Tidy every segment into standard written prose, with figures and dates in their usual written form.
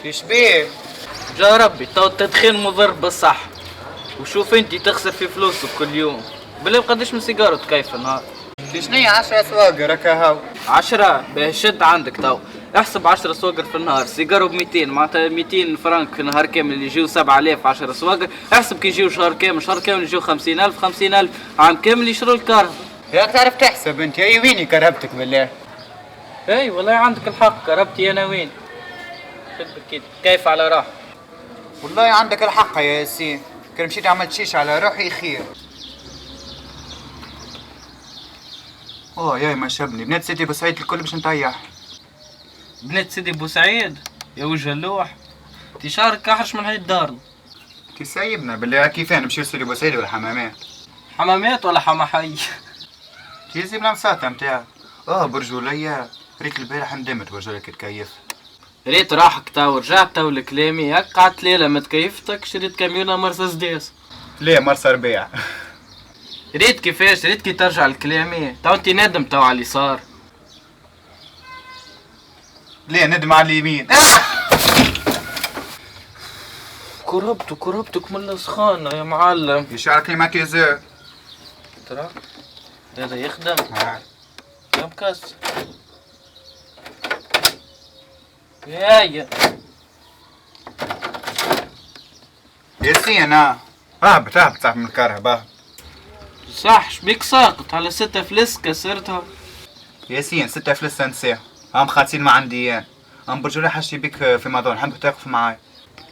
ايش بيه؟ جا ربي تو التدخين مضر بالصح. وشوف انتي تخسر في فلوسك كل يوم. بالله قديش من سيجارة كيف النهار؟ شنيا 10 سواقر هكا هاو. 10 بهالشد عندك تو. احسب 10 سواقر في النهار، سيجارة ب200 معناتها 200 فرنك نهار كامل يجيو 7000 10 سواقر، احسب كي يجيو شهر كامل يجيو 50000 50000 عام كامل يشروا الكار. يا تعرف تحسب انت، اي ويني كرهبتك بالله. اي والله عندك الحق، كربتي انا وين؟ خد كيف على راحة. والله عندك الحق يا ياسين، كان مشيت عملت شيش على روحي خير. ياي ما شبني بنات سيدي بوسعيد الكل باش نطيح. بنات سيدي بوسعيد يا وجه اللوح، انتي شعرك احرش من هاي الدار. تسيبنا بالله كيفاه نمشيو سيدي بوسعيد ولا حمامات؟ حمامات ولا حما حي؟ تيزي بلا مساطة نتاعك. برجولية ريت البارح ندمت برجولك تكيف. ريت راحك تو رجعت تو لكلامي، هاك قعدت ليلة ما تكيفتك شريت كاميونة مرسيدس. ليه مرسى ربيع؟ ريت كيفاش ريت كي ترجع لكلامي، تو انتي ندم تو على اللي صار. ليه ندم على اليمين؟ كربتك من السخانة يا معلم. يشعرك لي ما كيزار. ترى هذا يخدم. يا مكسر. يا ياسين اهبط صاحب من الكهرباء. صح شبيك ساقط على 6 فلس كسرتها. ياسين 6 فلس نساه، خاطين ما عندي اياه. برجولي حاجتي بيك في موضوع نحبك تقف معاي.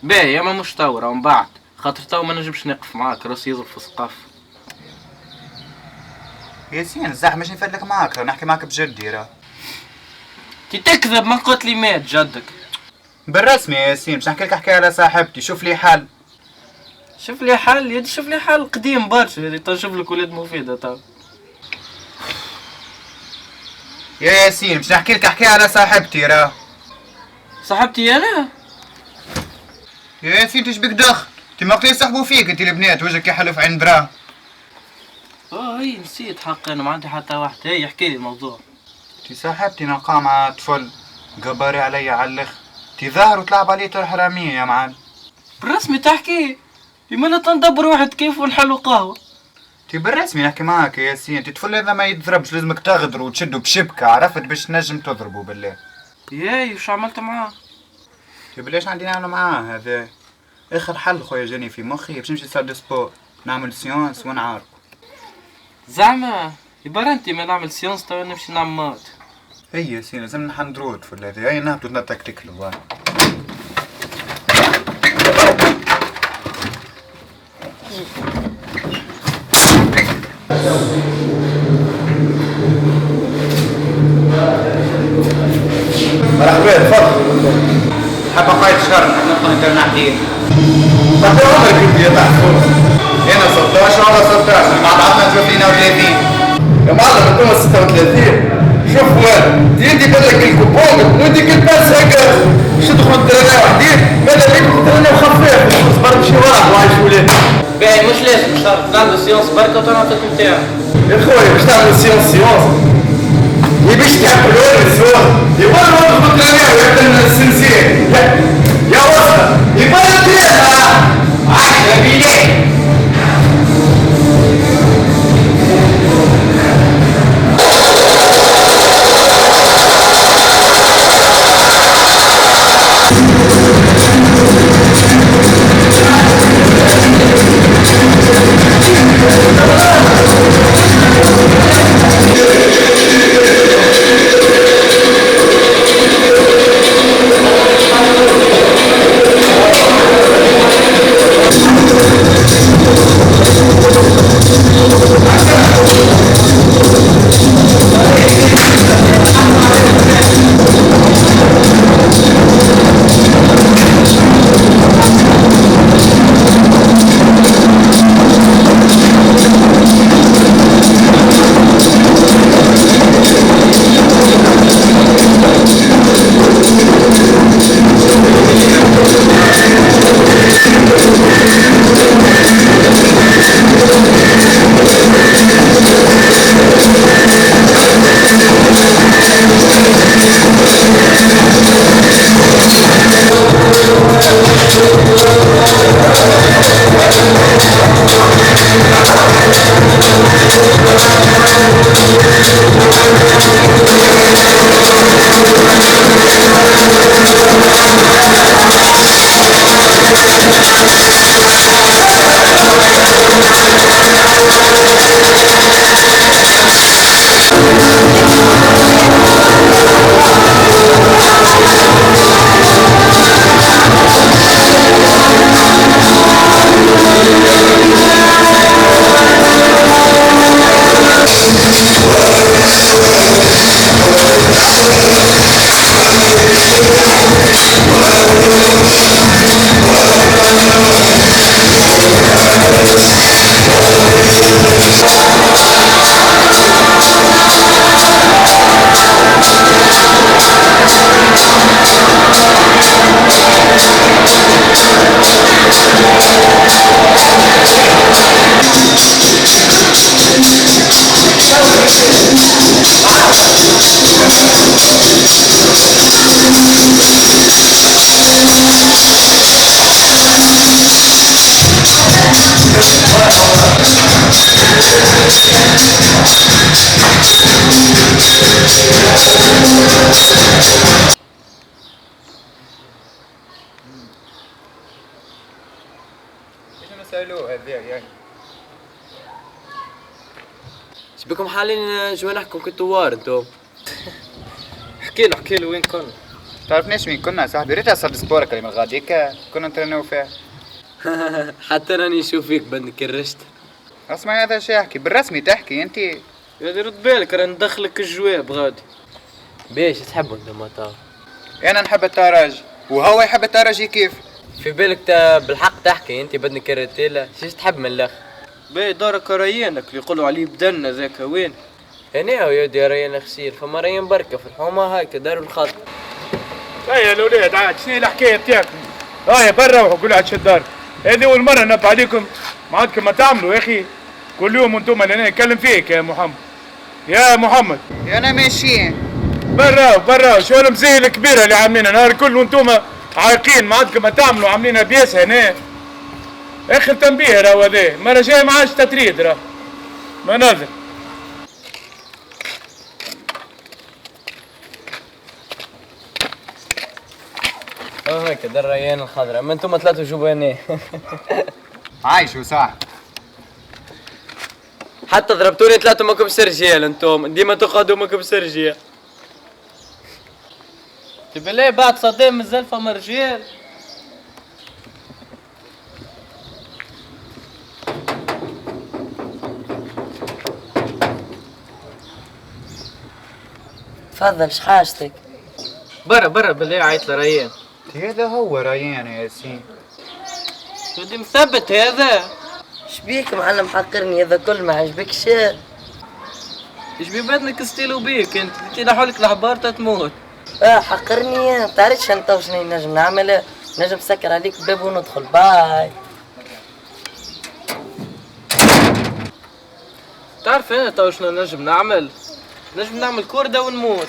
باهي يا ما مش تورا ومن بعد خاطر تو ما نجمش نقف معاك، راسي يضرب في السقف. ياسين الزحمة مش نفدلك معاك، نحكي معاك بجدي راه. كي تكذب ما قلت لي مات جدك. بالرسمي يا ياسين باش نحكي لك حكاية على صاحبتي، شوف لي حل. شوف لي حل يدي، شوف لي حل قديم برشا اللي تنشوف لك ولاد مفيدة تو. يا ياسين باش نحكي لك حكاية على صاحبتي راه. صاحبتي انا؟ يا ياسين تشبك دخل، انت ما قلت يصاحبوا فيك انت البنات وجهك يحلف عين برا. هي نسيت حق انا ما عندي حتى واحد. هي احكي لي الموضوع. انت صاحبتي نلقاها مع طفل قباري عليا على الاخر، انت ظاهر وتلعب عليه طول حرامية يا معلم. بالرسمي تحكي لماذا تندبر واحد كيف ونحلو قهوة. انت بالرسمي نحكي معاك يا ياسين، انت الطفل هذا ما يضربش، لازمك تغدروا وتشدوا بشبكة، عرفت باش تنجم تضربوا بالله. ياي وش عملت معاه؟ انت بلاش عندي نعمل معاه هذا اخر حل خويا، جاني في مخي باش نمشي لسال دو سبور نعمل سيونس ونعاركو. زعما يبقى انتي ما نعمل سيونس تو نمشي نعمل مات. هي ياسين لازم نحندرود في هذا، هاي نهبطوا نتك تكلوا. مرحبا تفضل. حبة قايد شهر نحن نبقى نترنعدين. متى عمرك انت يا تحفظ؟ انا 16 ولا 16 مع بعضنا نشوف 32. يا معلم انتوما 36. شوف وين دي بالك الكوبون وديك الباس هكا شدخلوا الدراري وحدين، ماذا بيك الدراري خفيف صبر بشي واحد وعايش وليه. باهي مش لازم شرط نعملو سيونس بركة وتنعطيك نتاعك. يا خويا باش تعمل سيونس باش تحبلوا الزور يبغى نوقفوا الدراري ويبدا السنسير يا وسط يبغى نديرها 10 بيليه. شنو سألوه هذيك يعني؟ شبيكم حالين جوانحكم كنتوار انتو؟ احكي له وين كنا. تعرفنيش مين كنا صاحبي؟ ريت اصل سبورك اللي من غاديك كنا نترنوا فيه. حتى راني نشوف فيك بدك كرشت. اسمع هذا شي يحكي بالرسمي تحكي انت. يا رد بالك راه ندخلك الجواب غادي. بيش تحبوا انتو ما تعرف؟ انا نحب التراج وهو يحب التراجي كيف؟ في بالك بالحق تحكي انت بدك كرتيلا شيش تحب من الاخر؟ باهي دارك ريانك اللي يقولوا عليه بدنا ذاك وين؟ هنا هو يودي ريان خسير فما ريان بركه في الحومه هاكا داروا الخط. يا الاولاد عاد شنو الحكايه تاعكم؟ برا وقولوا عاد شدار. هذه اول مره نبع عليكم ما عندكم ما تعملوا يا اخي. كل يوم انتم اللي انا نتكلم فيك يا محمد. يا محمد انا ماشيين. برا شو المزيه الكبيره اللي عاملينها نهار كله انتم عايقين ما عندكم ما تعملوا عاملينها بياس هنا. اخر تنبيه راهو هذا المره الجايه ما عادش تتريد راه مناظر. هاكا دار ريان الخضراء اما انتم ثلاثه جوا هنا. عايشوا صح. حتى ضربتوني ثلاثه ماكم رجال انتم ديما تقعدوا ماكم رجال. تبي ليه بعد صدام مازال فما رجال؟ تفضل شحاجتك؟ برا بالله عيط لريان. هذا هو ريان يا ياسين. ودي مثبت هذا. شبيك معلم حقرني هذا كل ما عجبكش؟ ايش بدنا ستيلو بيك انت تنحولك الحبار تموت. حقرني متعرفش انت وشنو نجم نعمل؟ نجم سكر عليك باب وندخل باي. تعرف انا تو شنو نجم نعمل كوردة ونموت.